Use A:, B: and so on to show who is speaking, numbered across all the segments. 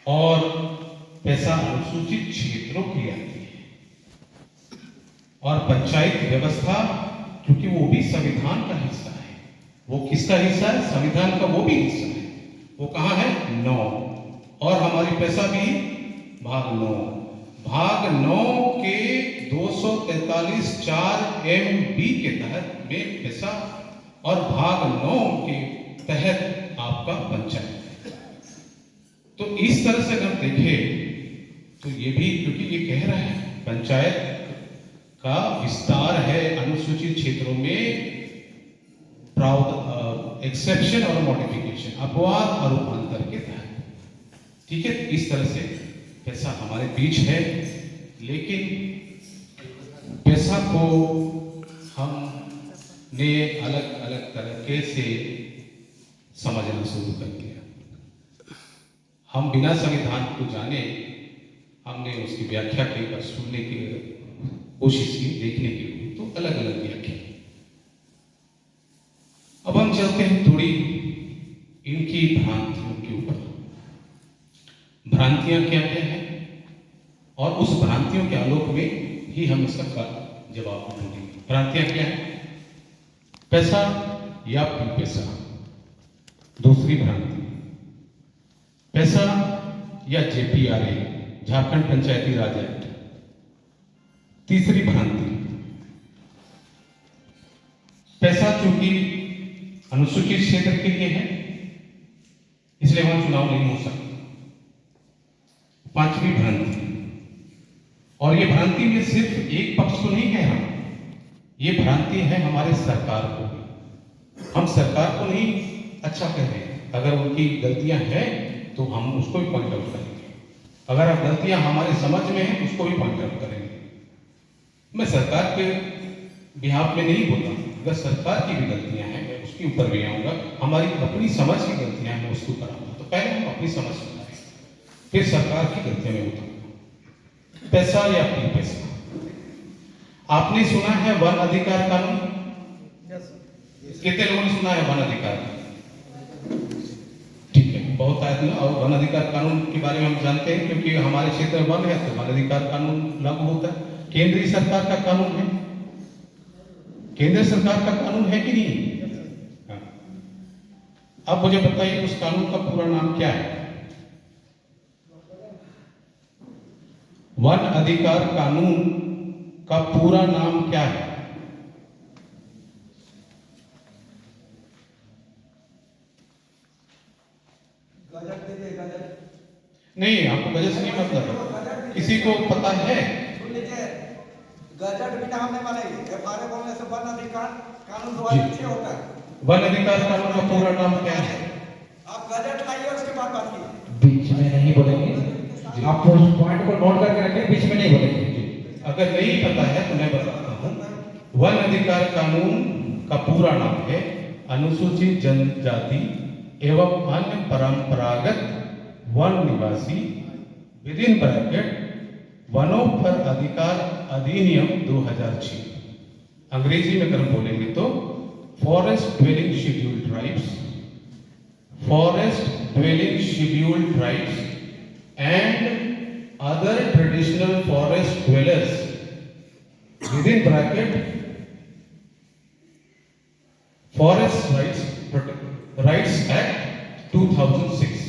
A: और पैसा अनुसूचित क्षेत्रों के लिए आती है। और पंचायत व्यवस्था, क्योंकि वो भी संविधान का हिस्सा है। वो किसका हिस्सा है? संविधान का वो भी हिस्सा है। वो कहाँ है? 9। और हमारी पैसा भी भाग 9। भाग 9 के 243(4) MB के तहत में पैसा, और भाग 9 के तहत आपका पंचायत है। तो इस तरह से अगर देखें तो ये भी, क्योंकि ये कह रहा है पंचायत का विस्तार है अनुसूचित क्षेत्रों में, एक्सेप्शन और मॉडिफिकेशन, अपवाद और रूपांतर के तहत। ठीक है, इस तरह से पैसा हमारे बीच है, लेकिन पैसा को हमने अलग अलग तरीके से समझना शुरू कर दिया। हम बिना संविधान को जाने हमने उसकी व्याख्या कई बार सुनने की कोशिश की, देखने की हुई, तो अलग अलग व्याख्या। अब हम चलते हैं थोड़ी इनकी भ्रांतियों के ऊपर। भ्रांतियां क्या क्या है, और उस भ्रांतियों के आलोक में ही हम इसका जवाब ढूंढेंगे। भ्रांतियां क्या है? पैसा या पैसा। दूसरी भ्रांति, पैसा या JPRA, झारखंड पंचायती राज एक्ट। तीसरी भ्रांति, पैसा चूंकि अनुसूचित क्षेत्र के लिए है इसलिए वहां चुनाव नहीं हो सकता। पांचवी भ्रांति, और ये भ्रांति में सिर्फ एक पक्ष को नहीं कह रहा, ये भ्रांति है हमारे सरकार को भी। हम सरकार को नहीं अच्छा कह रहे हैं, अगर उनकी गलतियां हैं तो हम उसको भी पॉइंट आउट करेंगे। अगर आप गलतियां हमारे समझ में हैं उसको भी पॉइंट आउट करेंगे। मैं सरकार के बिहाफ में नहीं बोलता, अगर सरकार की भी गलतियां हैं मैं उसके ऊपर भी आऊंगा। हमारी अपनी समझ की गलतियां हैं उसके ऊपर आऊंगा। तो पहले हम अपनी समझ सुधारें, फिर सरकार की गलतियां में उतारूंगा। पैसा या पैसा। आपने सुना है वन अधिकार कानून? कितने लोगों ने सुना है वन अधिकार? ठीक है, बहुत आदमी। और वन अधिकार कानून के बारे में हम जानते हैं, क्योंकि हमारे क्षेत्र में वन है तो वन अधिकार कानून लागू होता है। केंद्रीय सरकार का कानून है, केंद्र सरकार का कानून है कि नहीं? हाँ। अब मुझे बताइए उस कानून का पूरा नाम क्या है? वन अधिकार कानून का पूरा नाम क्या है? नहीं, आपको गजट से नहीं मतलब, किसी को पता है?
B: गजट बिना हमने मानेगी। FRA बोलने से वन अधिकार कानून 2006 होता है।
A: वन अधिकार कानून का पूरा नाम क्या है?
B: आप गजट लाइए, उसके बाद बात कीजिए।
C: बीच में नहीं बोलेंगे, आप उस पॉइंट को नोट करके रखें, बीच में नहीं बोलेंगे।
A: अगर नहीं पता है तो मैं बताता हूँ। वन अधिकार कानून का पूरा नाम है अनुसूचित जनजाति एवं अन्य परंपरागत वन निवासी विद इन ब्रैकेट वनों पर अधिकार अधिनियम 2006। अंग्रेजी में अगर बोलेंगे तो forest dwelling scheduled tribes, forest dwelling scheduled tribes and other traditional forest dwellers with in bracket forest rights act 2006।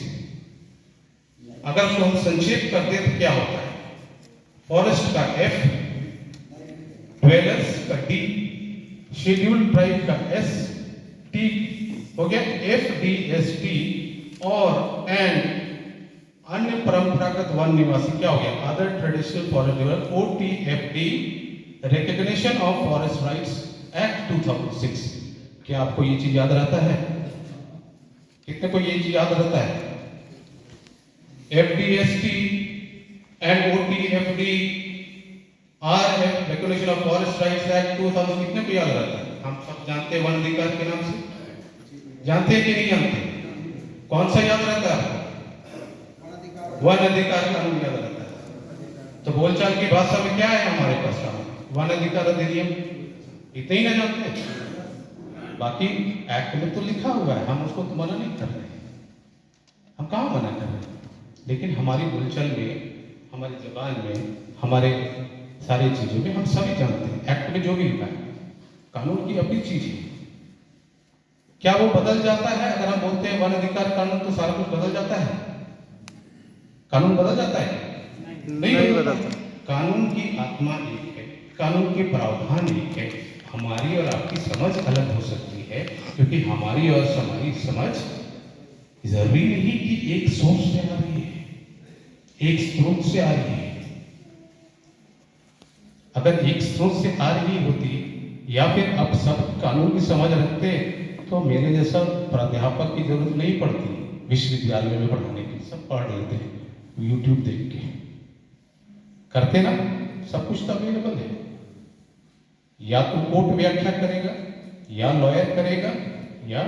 A: अगर उसको हम संक्षेप कर दें तो क्या होता है? फॉरेस्ट का F, ड्वेलर्स का D, शेड्यूल्ड ट्राइब का S, T हो गया, FDST, और एंड अन्य परंपरागत वन निवासी क्या हो गया? Other traditional forest dweller, OTFD, recognition of forest rights act 2006। क्या आपको ये चीज याद रहता है? कितने को ये चीज याद रहता है? FDST and OTFD RF regulation of forest rights act 2000 कितने को याद रहता है? हम सब जानते हैं वन अधिकार के नाम से, जानते हैं कि नहीं जानते? कौन सा याद रहता है आपको? वन अधिकार कानून याद रहता है। तो बोलचाल की भाषा में क्या है हमारे पास? वन अधिकार अधिनियम, इतने ही ना जानते? बाकी एक्ट में तो लिखा हुआ है, हम उसको तो मना नहीं कर रहे हैं। हम कहाँ मना कर रहे हैं? लेकिन हमारी बोलचाल में, हमारी जबान में, हमारे सारी चीज़ों में हम सभी जानते हैं एक्ट में जो भी लिखा है, कानून की अपनी चीज़ है। क्या वो बदल जाता है? अगर हम बोलते हैं वन अधिकार कानून तो सारा कुछ बदल जाता है? कानून बदल जाता है? नहीं बदलता। कानून की आत्मा एक है, कानून के प्रावधान एक है। हमारी और आपकी समझ अलग हो सकती है, क्योंकि हमारी और हमारी समझ जरूरी नहीं कि एक सोर्स से आ रही है, एक स्रोत से आ रही है। अगर एक स्रोत से आ रही होती या फिर अब सब कानून की समझ रखते तो मेरे जैसा प्राध्यापक की जरूरत नहीं पड़ती विश्वविद्यालय में पढ़ाने की। सब पढ़ लेते हैं यूट्यूब देख के, करते ना, सब कुछ तो अवेलेबल है। या तो कोर्ट व्याख्या करेगा, या लॉयर करेगा, या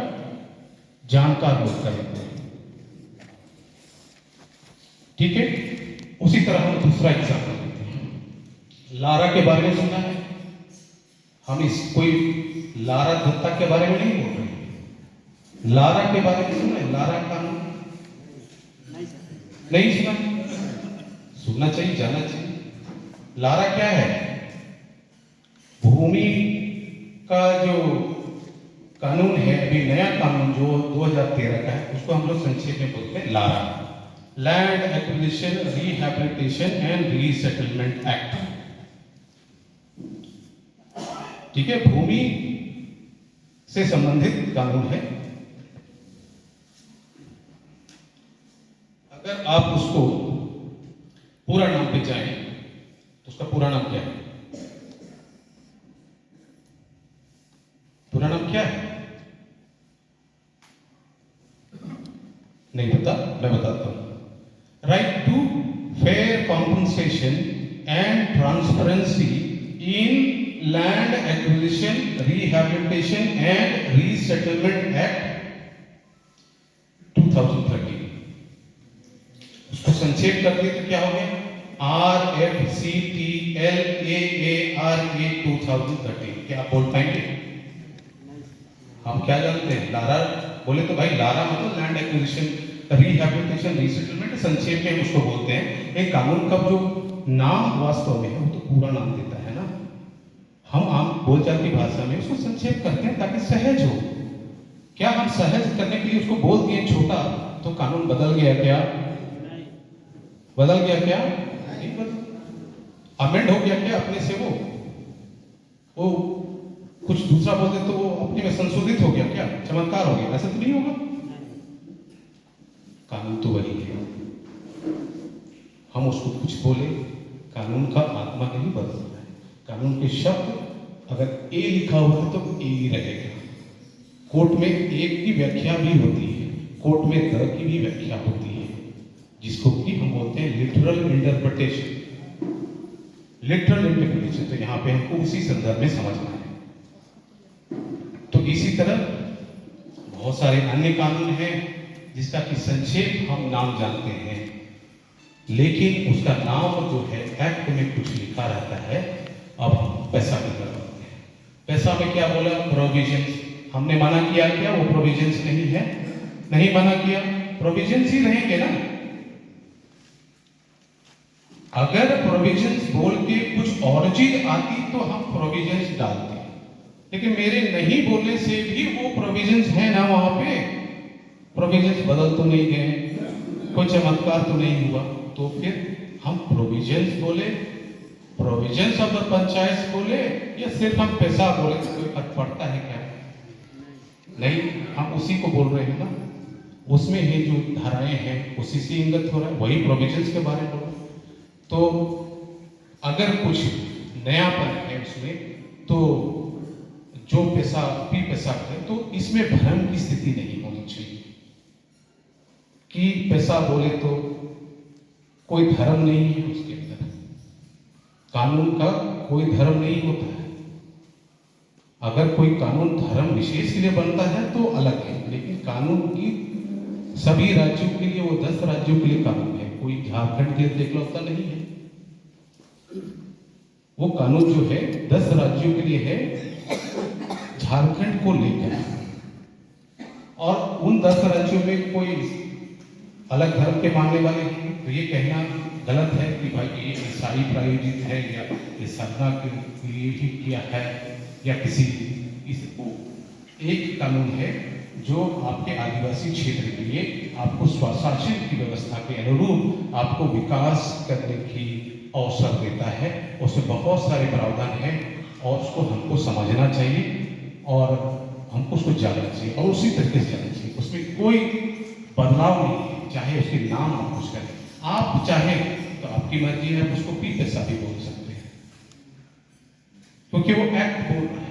A: जानकार लोग करेंगे। ठीक है, उसी तरह हम दूसरा एग्जाम्पल लेते हैं। लारा के बारे में सुना है? हम इस कोई लारा दत्ता के बारे में नहीं बोल रहे, लारा के बारे में सुना है? लारा कानून नहीं सुना? सुनना चाहिए, जानना चाहिए। लारा क्या है? भूमि का जो कानून है, अभी नया कानून जो 2013 का है, उसको हम लोग संक्षेप में बोलते हैं Lara, land acquisition rehabilitation and resettlement act. ठीक है, भूमि से संबंधित कानून है। अगर आप उसको पूरा नाम पे जाएं तो उसका पूरा नाम क्या है? पूरा नाम क्या है? नहीं पता? मैं बताता हूं। Right to fair compensation and transparency in land acquisition rehabilitation and resettlement act 2013। उसको संक्षेप कर दिए तो क्या हो गया? RFCTLAARA 2013। क्या आप बोल पाएंगे? हम क्या जानते हैं? लारा बोले तो भाई लारा मतलब लैंड एक्विजिशन रिहैबिलिटेशन रीसेटलमेंट, संक्षेप में उसको बोलते हैं। एक कानून का जो नाम वास्तव में है वो तो पूरा नाम देता है ना। हम आम बोलचाल की भाषा में उसको संक्षेप करते हैं ताकि सहज हो। क्या हम सहज करने के लिए उसको बोल दिए छोटा तो कानून बदल गया क्या? बदल गया क्या? नहीं बदल, अमेंड हो गया क्या अपने से? वो कुछ दूसरा बोल दे तो वो अपने में संशोधित हो गया क्या? चमत्कार हो गया? ऐसा तो नहीं होगा। कानून तो वही है। हम उसको कुछ बोले, कानून का आत्मा नहीं बदलता है। कानून के शब्द अगर ए लिखा हुआ है तो ए ही रहेगा। कोर्ट में एक की व्याख्या भी होती है, कोर्ट में द की भी व्याख्या होती है, जिसको कि हम बोलते हैं लिटरल इंटरप्रिटेशन। लिटरल इंटरप्रिटेशन तो यहाँ पे हमको उसी संदर्भ में समझना है। तो इसी तरह बहुत सारे अन्य कानून हैं जिसका कि संक्षेप हम नाम जानते हैं, लेकिन उसका नाम जो है एक्ट में कुछ लिखा रहता है। अब हम पैसा की तरफ आते हैं। पैसा में क्या बोला? प्रोविजंस। हमने मना किया क्या? वो प्रोविजंस नहीं है? नहीं मना किया, प्रोविजंस ही रहेंगे ना। अगर प्रोविजंस बोल के कुछ और चीज आती तो हम प्रोविजंस डालते, लेकिन मेरे नहीं बोलने से भी वो प्रोविजंस है ना वहां पे। प्रोविजंस बदल तो नहीं गए, कोई चमत्कार तो नहीं हुआ, तो फिर हम प्रोविजंस बोले, प्रोविजंस ऑफ द पंचायत बोले, या सिर्फ हम पैसा बोले तो कोई फर्क पड़ता है क्या? नहीं, हम उसी को बोल रहे हैं ना। उसमें ये जो धाराएं हैं उसी से इंगित हो रहा है, वही प्रोविजंस के बारे में बोल रहे हैं। तो अगर कुछ नयापन है उसमें तो जो पैसा भी पैसा है, तो इसमें भ्रम की स्थिति नहीं होनी चाहिए कि पैसा बोले तो कोई धर्म नहीं है उसके अंदर। कानून का कोई धर्म नहीं होता है। अगर कोई कानून धर्म विशेष के लिए बनता है तो अलग है, लेकिन कानून की सभी राज्यों के लिए, वो 10 राज्यों के लिए कानून है, कोई झारखंड के लिए इकलौता नहीं है। वो कानून जो है 10 राज्यों के लिए है, झारखंड को लेकर। और उन 10 राज्यों में कोई अलग धर्म के मानने वाले हैं, तो ये कहना गलत है कि भाई ये ईसाई प्रायोजित है या ये साधना के लिए ही किया है या किसी इसको। एक कानून है जो आपके आदिवासी क्षेत्र के लिए आपको स्वशासन की व्यवस्था के अनुरूप आपको विकास करने की अवसर देता है। उसमें बहुत सारे प्रावधान हैं और उसको हमको समझना चाहिए और हमको उसको जानना चाहिए और उसी तरीके से जानना चाहिए। उसमें कोई बदलाव नहीं है, चाहे उसके नाम आप कुछ करें। आप चाहे तो आपकी मर्जी है, आप उसको पी पैसा भी बोल सकते हैं क्योंकि वो एक्ट बोल रहा है।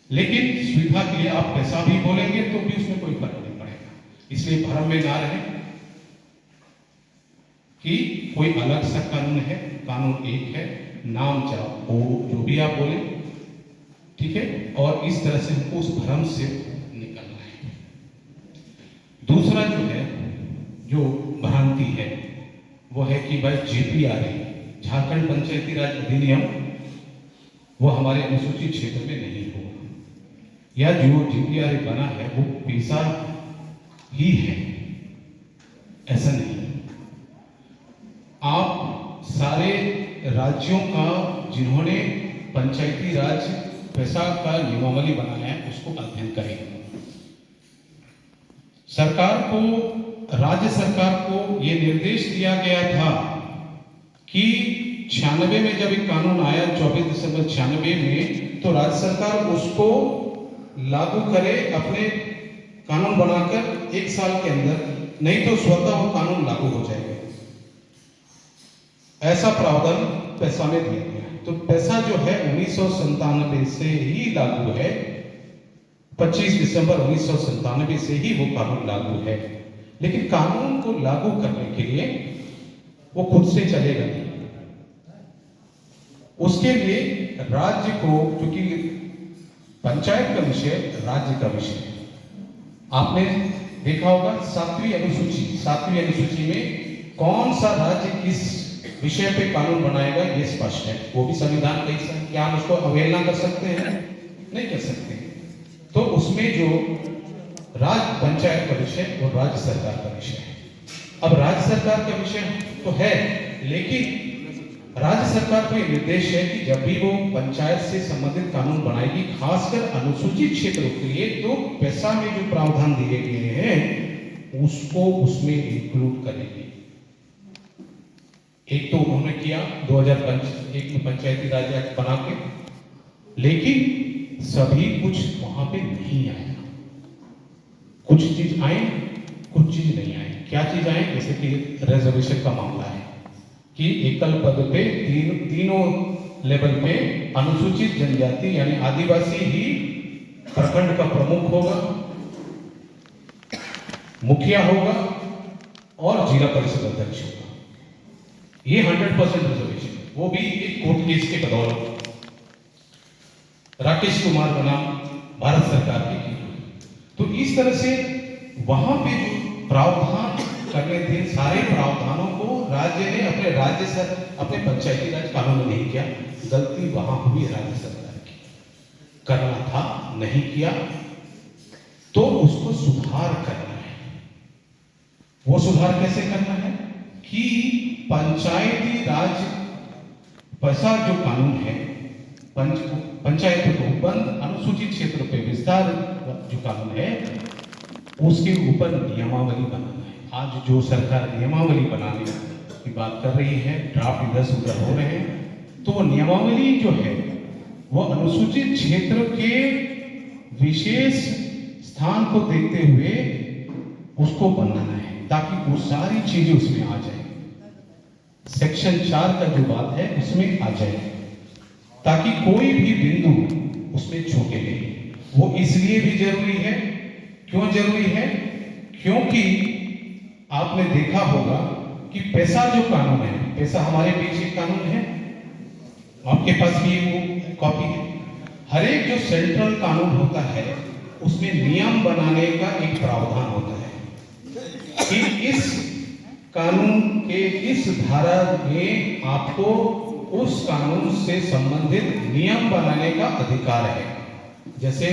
A: लेकिन सुविधा के लिए आप पैसा भी बोलेंगे तो भी उसमें कोई फर्क नहीं पड़ेगा। इसलिए भ्रम में ना रहे कि कोई अलग सा कानून है, कानून एक है, नाम चाहो वो जो भी आप बोले, ठीक है। और इस तरह से हमको उस भ्रम से निकलना है। दूसरा जो है, जो भ्रांति है, वो है कि भाई जीपीआरए झारखंड पंचायती राज अधिनियम वो हमारे अनुसूचित क्षेत्र में नहीं होगा, या जो जीपीआरए बना है वो पेशा ही है, ऐसा नहीं। आप सारे राज्यों का जिन्होंने पंचायती राज पेशा का नियमावली बनाया है उसको अध्ययन करें। सरकार को, राज्य सरकार को ये निर्देश दिया गया था कि 96 में जब एक कानून आया 24 दिसंबर 96 में, तो राज्य सरकार उसको लागू करे अपने कानून बनाकर 1 साल के अंदर, नहीं तो स्वतः वो कानून लागू हो जाएगा। ऐसा प्रावधान पैसा में दिया गया। तो पैसा जो है 1997 से ही लागू है, 25 दिसंबर 1997 से ही वो कानून लागू है। लेकिन कानून को लागू करने के लिए वो खुद से चलेगा नहीं। उसके लिए राज्य को, क्योंकि पंचायत का विषय राज्य का विषय है, आपने देखा होगा 7वीं अनुसूची में कौन सा राज्य किस विषय पे कानून बनाएगा ये स्पष्ट है। वो भी संविधान का हिस्सा है। क्या हम उसको अवहेलना कर सकते हैं? नहीं कर सकते। तो उसमें जो राज्य पंचायत का विषय और राज्य सरकार का विषय है। अब राज्य सरकार का विषय तो है, लेकिन राज्य सरकार को यह निर्देश है कि जब भी वो पंचायत से संबंधित कानून बनाएगी, खासकर अनुसूचित क्षेत्रों के लिए, तो पैसा में जो प्रावधान दिए गए हैं उसको उसमें इंक्लूड करेगी। एक तो उन्होंने किया 2001 में पंचायती राज एक्ट बना के, लेकिन सभी कुछ वहां पे नहीं आया। कुछ चीज आए, कुछ चीज नहीं आए। क्या चीज आए? जैसे कि रिजर्वेशन का मामला है कि एकल पद पे तीनों लेवल पे अनुसूचित जनजाति यानी आदिवासी ही प्रखंड का प्रमुख होगा, मुखिया होगा और जिला परिषद अध्यक्ष होगा। ये 100% रिजर्वेशन, वो भी एक कोर्ट केस के बदौलत राकेश कुमार बनाम भारत सरकार की। तो इस तरह से वहां पे जो प्रावधान करने थे, सारे प्रावधानों को राज्य ने अपने पंचायती राज कानून में नहीं किया। गलती वहां हुई राज्य सरकार की, करना था नहीं किया, तो उसको सुधार करना है। वो सुधार कैसे करना है कि पंचायती राज पैसा जो कानून है, पंचायत को बंद अनुसूचित क्षेत्र पे विस्तार जो कानून है उसके ऊपर नियमावली बनाना है। आज जो सरकार नियमावली बनाने की बात कर रही है, ड्राफ्ट इधर से उधर हो रहे हैं, तो वो नियमावली जो है वो अनुसूचित क्षेत्र के विशेष स्थान को देखते हुए उसको बनाना है ताकि वो सारी चीजें उसमें आ जाए। सेक्शन 4 का जो बात है उसमें आ जाए ताकि कोई भी बिंदु उसमें छूटे नहीं। वो इसलिए भी जरूरी है। क्यों जरूरी है? क्योंकि आपने देखा होगा कि पैसा जो कानून है, पैसा हमारे बीच एक कानून है, आपके पास भी वो कॉपी है। हर एक जो सेंट्रल कानून होता है उसमें नियम बनाने का एक प्रावधान होता है कि इस कानून के इस धारा में आपको उस कानून से संबंधित नियम बनाने का अधिकार है। जैसे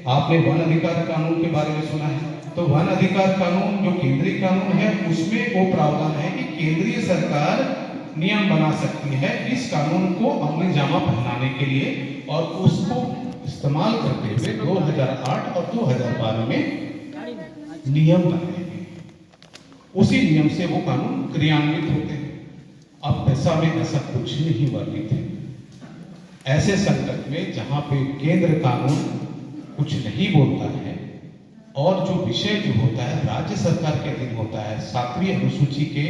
A: आपने वन अधिकार कानून के बारे में सुना है, तो वन अधिकार कानून जो केंद्रीय कानून है उसमें वो प्रावधान है कि केंद्रीय सरकार नियम बना सकती है इस कानून को अमली जामा पहनाने के लिए, और उसको इस्तेमाल करते हुए 2008 और 2012 में नियम बनाए गए। उसी नियम से वो कानून क्रियान्वित होते हैं। अब पैसा में ऐसा कुछ नहीं वर्णित है। ऐसे संकट में जहां पे केंद्र कानून कुछ नहीं बोलता है और जो विषय जो होता है राज्य सरकार के अधीन होता है 7वीं अनुसूची के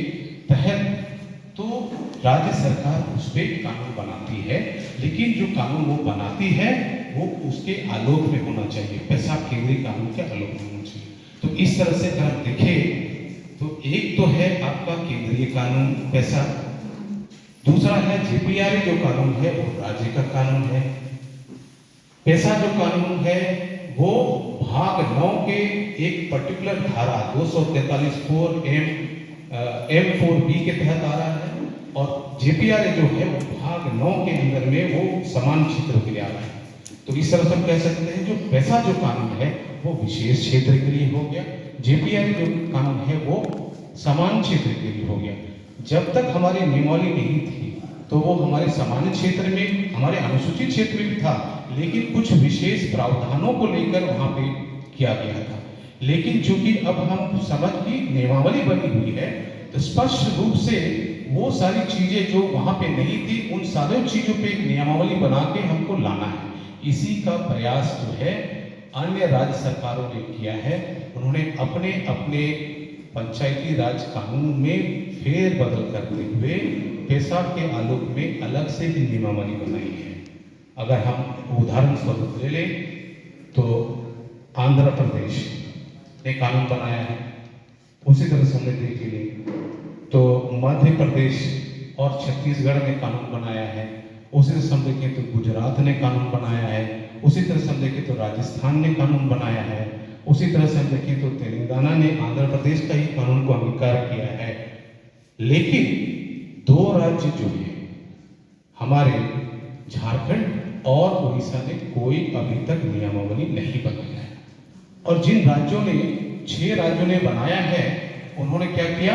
A: तहत, तो राज्य सरकार उस पर कानून बनाती है, लेकिन जो कानून वो बनाती है वो उसके आलोक में होना चाहिए, पैसा केंद्रीय कानून के आलोक में होना चाहिए। तो इस तरह से अगर आप देखें तो एक तो है आपका केंद्रीय कानून पैसा, दूसरा है जेपीआरए जो कानून है वो राज्य का कानून है। पैसा जो कानून है वो भाग 9 के एक पर्टिकुलर धारा 243(4) M4B के तहत आ रहा है, और जेपीआरए जो है वो भाग 9 के अंदर में वो समान क्षेत्रों के लिए आ रहा है। तो इस तरह से हम कह सकते हैं जो पैसा जो कानून है वो विशेष क्षेत्र के लिए हो गया, जेपीआरए जो कानून है वो समान क्षेत्र के लिए हो गया। जब तक हमारी नियमावली नहीं थी तो वो हमारे सामान्य क्षेत्र में, हमारे अनुसूचित क्षेत्र में भी था, लेकिन कुछ विशेष प्रावधानों को लेकर वहां पे किया गया था। लेकिन चूंकि अब हम समझ की नियमावली बनी हुई है तो स्पष्ट रूप से वो सारी चीजें जो वहां पे नहीं थी उन सारी चीजों पे एक नियमावली बना के हमको लाना है। इसी का प्रयास जो है अन्य राज्य सरकारों ने किया है। उन्होंने अपने अपने पंचायती राज कानून में फेरबदल करते हुए पैसा के आलोक में अलग से ही नियमावली बनाई है। अगर हम उदाहरण स्वरूप ले लें तो आंध्र प्रदेश ने कानून बनाया है, उसी तरह से हमने देख लें तो मध्य प्रदेश और छत्तीसगढ़ ने कानून बनाया है, उसी तरह से हम देखें तो गुजरात ने कानून बनाया है, उसी तरह से हम देखें तो राजस्थान ने कानून बनाया है, उसी तरह से हम देखें तो तेलंगाना ने आंध्र प्रदेश का ही कानून को अंगीकार किया है। लेकिन 2 राज्य जो है हमारे झारखंड और उड़ीसा ने कोई अभी तक नियमावली नहीं बनाया है। और जिन राज्यों ने 6 राज्यों ने बनाया है उन्होंने क्या किया,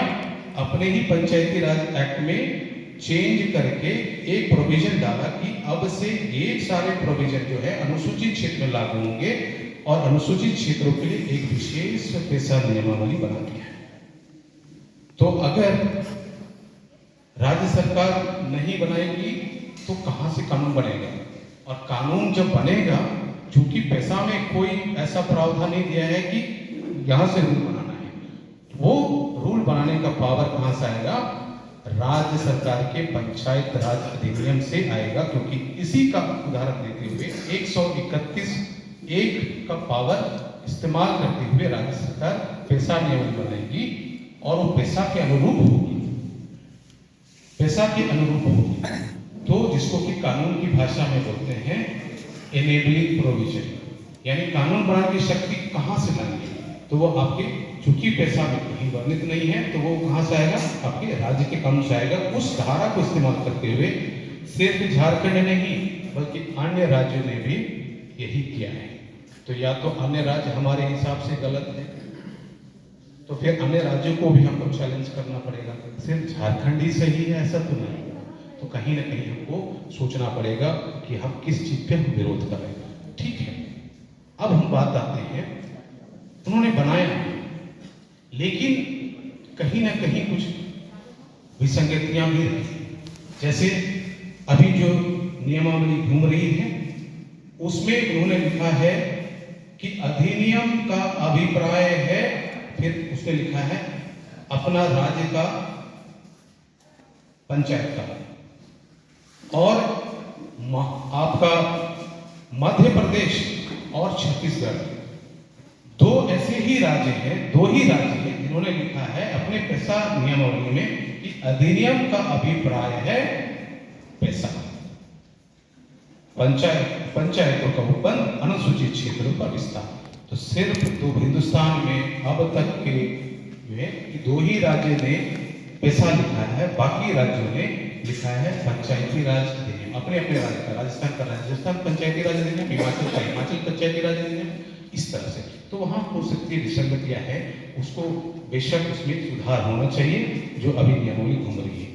A: अपने ही पंचायती राज एक्ट में चेंज करके एक प्रोविजन डाला कि अब से एक सारे प्रोविजन जो है अनुसूचित क्षेत्र में लागू होंगे और अनुसूचित क्षेत्रों के लिए एक विशेष पैसा नियमावली बना दिया है। तो अगर राज्य सरकार नहीं बनाएगी तो कहां से कानून बनेगा, और कानून जब बनेगा, चूंकि पैसा में कोई ऐसा प्रावधान नहीं दिया है कि यहां से रूल बनाना है, वो रूल बनाने का पावर कहां से आएगा, राज्य सरकार के पंचायत राज अधिनियम से आएगा। क्योंकि इसी का उदाहरण देते हुए 131(1) का पावर इस्तेमाल करते हुए राज्य सरकार पैसा नियम बनाएगी और वो पैसा के अनुरूप होगी, पैसा के अनुरूप होगी। तो जिसको कि कानून की भाषा में बोलते हैं एनेबलिंग प्रोविजन, यानी कानून बनाने की शक्ति कहां से लाएंगे, तो वो आपके चूंकि पैसा में कहीं वर्णित नहीं है तो वो कहां से आएगा, आपके राज्य के कानून से आएगा। उस धारा को इस्तेमाल करते हुए सिर्फ झारखंड नहीं बल्कि अन्य राज्यों ने भी यही किया है। तो या तो अन्य राज्य हमारे हिसाब से गलत है तो फिर अन्य राज्यों को भी हमको चैलेंज करना पड़ेगा, सिर्फ झारखंड ही सही है ऐसा तो नहीं। तो कहीं ना कहीं हमको सोचना पड़ेगा कि हम किस चीज पे हम विरोध करें। ठीक है, अब हम बात आते हैं, उन्होंने बनाया लेकिन कहीं ना कहीं कुछ विसंगतियां भी रही। जैसे अभी जो नियमावली घूम रही है उसमें उन्होंने लिखा है कि अधिनियम का अभिप्राय है, फिर उसने लिखा है अपना राज्य का पंचायत का, और आपका मध्य प्रदेश और छत्तीसगढ़ 2 ऐसे ही राज्य हैं, 2 ही राज्य हैं जिन्होंने लिखा है अपने पैसा नियमावली में कि अधिनियम का अभिप्राय है पैसा, पंचायतों का उपबंध, अनुसूचित क्षेत्रों का विस्तार। तो सिर्फ तो हिंदुस्तान में अब तक के जो है कि 2 ही राज्य ने पैसा लिखा है, बाकी राज्यों ने लिखा है पंचायती राज अधिनियम। अपने अपने राज्य का, राजस्थान का राजस्थान पंचायती राज अधिनियम, हिमाचल का हिमाचल पंचायती राज अधिनियम, इस तरह से। तो वहाँ हो सकती है विसंगतियाँ है, उसको बेशक उसमें सुधार होना चाहिए जो अभी नियमों में घूम रही है।